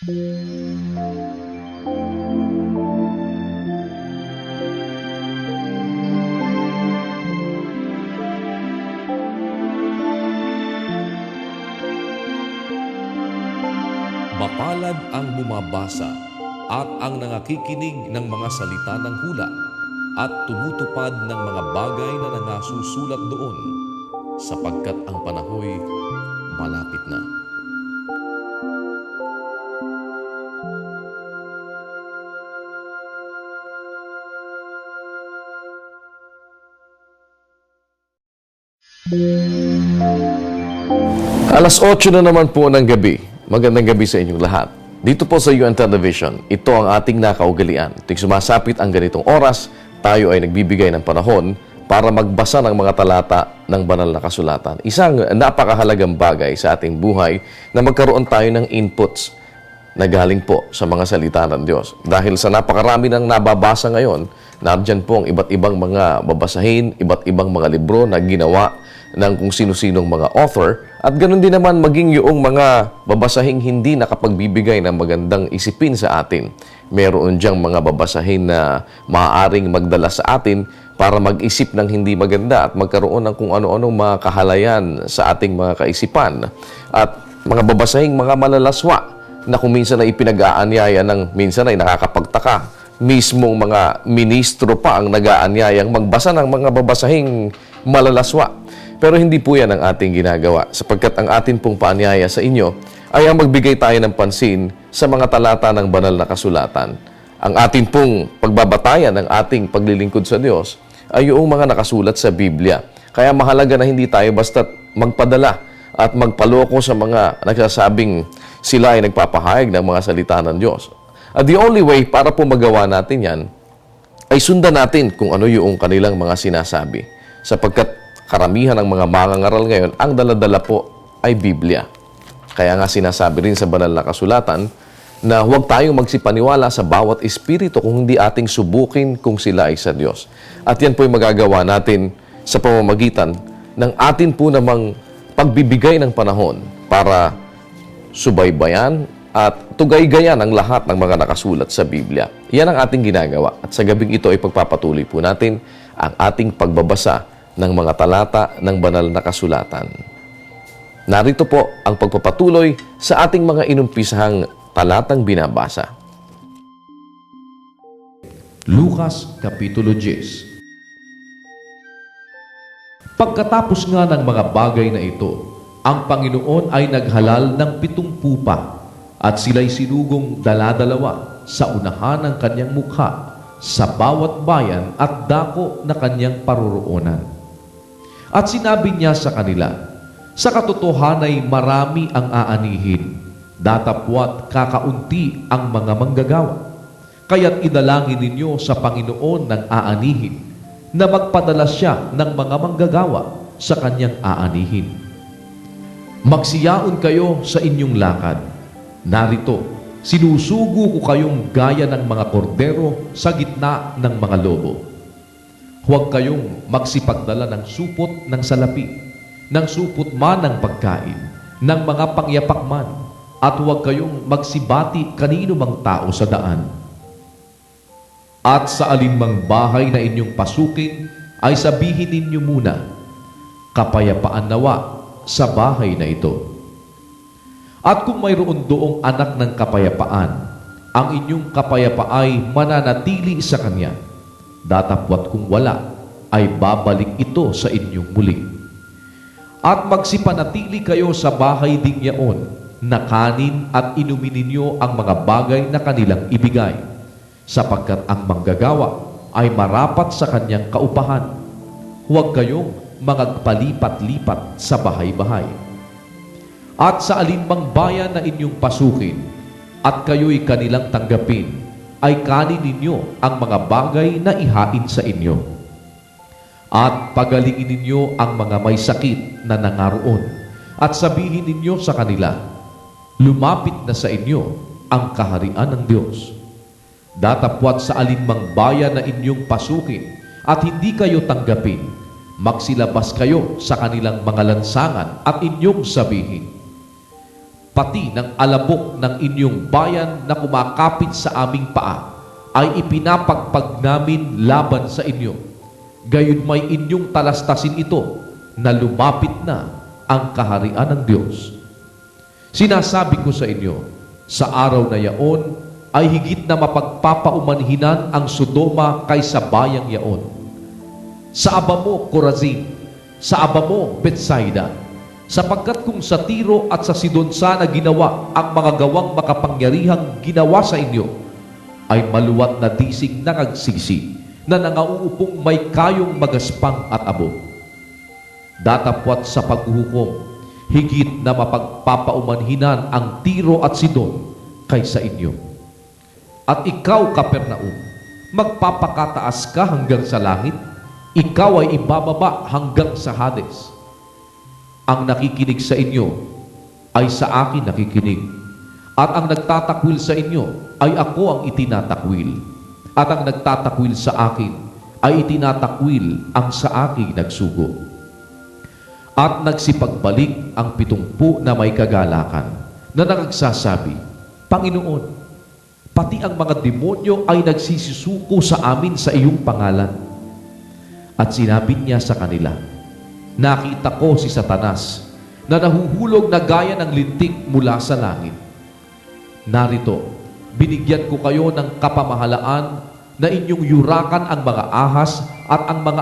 Mapalad ang bumabasa at ang nangakikinig ng mga salita ng hula at tumutupad ng mga bagay na nangasusulat doon, sapagkat ang panahoy malapit na. Alas 8 na naman po ng gabi. Magandang gabi sa inyong lahat. Dito po sa UN Television, ito ang ating nakaugalian. Tuwing sumasapit ang ganitong oras, tayo ay nagbibigay ng panahon para magbasa ng mga talata ng banal na kasulatan. Isang napakahalagang bagay sa ating buhay na magkaroon tayo ng inputs na galing po sa mga salita ng Diyos. Dahil sa napakarami ng nababasa ngayon, nandyan po ang iba't ibang mga babasahin, iba't ibang mga libro na ginawa ng kung sino-sinong mga author, at ganoon din naman maging yung mga babasahing hindi nakapagbibigay ng magandang isipin sa atin. Meron diyang mga babasahin na maaaring magdala sa atin para mag-isip ng hindi maganda at magkaroon ng kung ano-anong mga kahalayan sa ating mga kaisipan. At mga babasahing mga malalaswa na kung minsan ay ipinag-aanyaya ng minsan ay nakakapagtaka. Mismong mga ministro pa ang nag-aanyayang magbasa ng mga babasahing malalaswa. Pero hindi po yan ang ating ginagawa, sapagkat ang atin pong paanyaya sa inyo ay ang magbigay tayo ng pansin sa mga talata ng banal na kasulatan. Ang atin pong pagbabatayan ng ating paglilingkod sa Diyos ay yung mga nakasulat sa Biblia. Kaya mahalaga na hindi tayo basta't magpadala at magpaloko sa mga nagsasabing sila ay nagpapahayag ng mga salita ng Diyos. At the only way para po magawa natin yan ay sundan natin kung ano yung kanilang mga sinasabi. Sapagkat karamihan ng mga mangangaral ngayon, ang daladala po ay Biblia. Kaya nga sinasabi rin sa banal na kasulatan na huwag tayong magsipaniwala sa bawat espiritu kung hindi ating subukin kung sila ay sa Diyos. At yan po yung magagawa natin sa pamamagitan ng atin po namang pagbibigay ng panahon para subaybayan at tugay-gayan ang lahat ng mga nakasulat sa Biblia. Yan ang ating ginagawa. At sa gabing ito ay pagpapatuloy po natin ang ating pagbabasa ng mga talata ng banal na kasulatan. Narito po ang pagpapatuloy sa ating mga inumpisahang talatang binabasa. Lucas Kapitulo 10. Pagkatapos nga ng mga bagay na ito, ang Panginoon ay naghalal ng 7 pupa at sila'y sinugong dala-dalawa sa unahan ng kanyang mukha sa bawat bayan at dako na kanyang paroroonan. At sinabi niya sa kanila, sa katotohanan ay marami ang aanihin, datapwat kakaunti ang mga manggagawa. Kaya't idalangin ninyo sa Panginoon ng aanihin, na magpadala siya ng mga manggagawa sa kanyang aanihin. Magsiyaon kayo sa inyong lakad. Narito, sinusugo ko kayong gaya ng mga kordero sa gitna ng mga lobo. Huwag kayong magsipagdala ng supot ng salapi, ng supot man ng pagkain, ng mga pangyapak man, at huwag kayong magsibati kanino mang tao sa daan. At sa alinmang bahay na inyong pasukin, ay sabihin ninyo muna, kapayapaan nawa sa bahay na ito. At kung mayroon doong anak ng kapayapaan, ang inyong kapayapaan ay mananatili sa kanya. Datapwat kung wala, ay babalik ito sa inyong muli. At magsipanatili kayo sa bahay ding yaon, na kanin at inumin ninyo ang mga bagay na kanilang ibigay, sapagkat ang manggagawa ay marapat sa kanyang kaupahan. Huwag kayong magpalipat-lipat sa bahay-bahay. At sa alinmang bayan na inyong pasukin, at kayo'y kanilang tanggapin, ay kanin ninyo ang mga bagay na ihain sa inyo. At pagalingin ninyo ang mga may sakit na nangaroon, at sabihin ninyo sa kanila, lumapit na sa inyo ang kaharian ng Diyos. Datapwat sa alinmang bayan na inyong pasukin, at hindi kayo tanggapin, magsilabas kayo sa kanilang mga lansangan at inyong sabihin, pati ng alabok ng inyong bayan na kumakapit sa aming paa ay ipinapagpag namin laban sa inyo. Gayon may inyong talastasin ito na lumapit na ang kaharian ng Diyos. Sinasabi ko sa inyo, sa araw na yaon ay higit na mapagpapaumanhinan ang Sodoma kaysa bayang yaon. Sa aba mo, Corazin, sa aba mo, Bethsaida, sapagkat kung sa Tiro at sa Sidon sana ginawa ang mga gawang makapangyarihang ginawa sa inyo, ay maluwat na disig na kagsisi na nangauupong may kayong magaspang at abo. Datapwat sa paghuhukom, higit na mapagpapaumanhinan ang Tiro at Sidon kaysa inyo. At ikaw, Capernaum, magpapakataas ka hanggang sa langit, ikaw ay ibababa hanggang sa Hades. Ang nakikinig sa inyo ay sa akin nakikinig, at ang nagtatakwil sa inyo ay ako ang itinatakwil, at ang nagtatakwil sa akin ay itinatakwil ang sa akin nagsugo. At nagsipagbalik ang 70 na may kagalakan na nagsasabi, Panginoon, pati ang mga demonyo ay nagsisisuko sa amin sa iyong pangalan. At sinabi niya sa kanila, nakita ko si Satanas na nahuhulog na gaya ng lintik mula sa langit. Narito, binigyan ko kayo ng kapamahalaan na inyong yurakan ang mga ahas at ang mga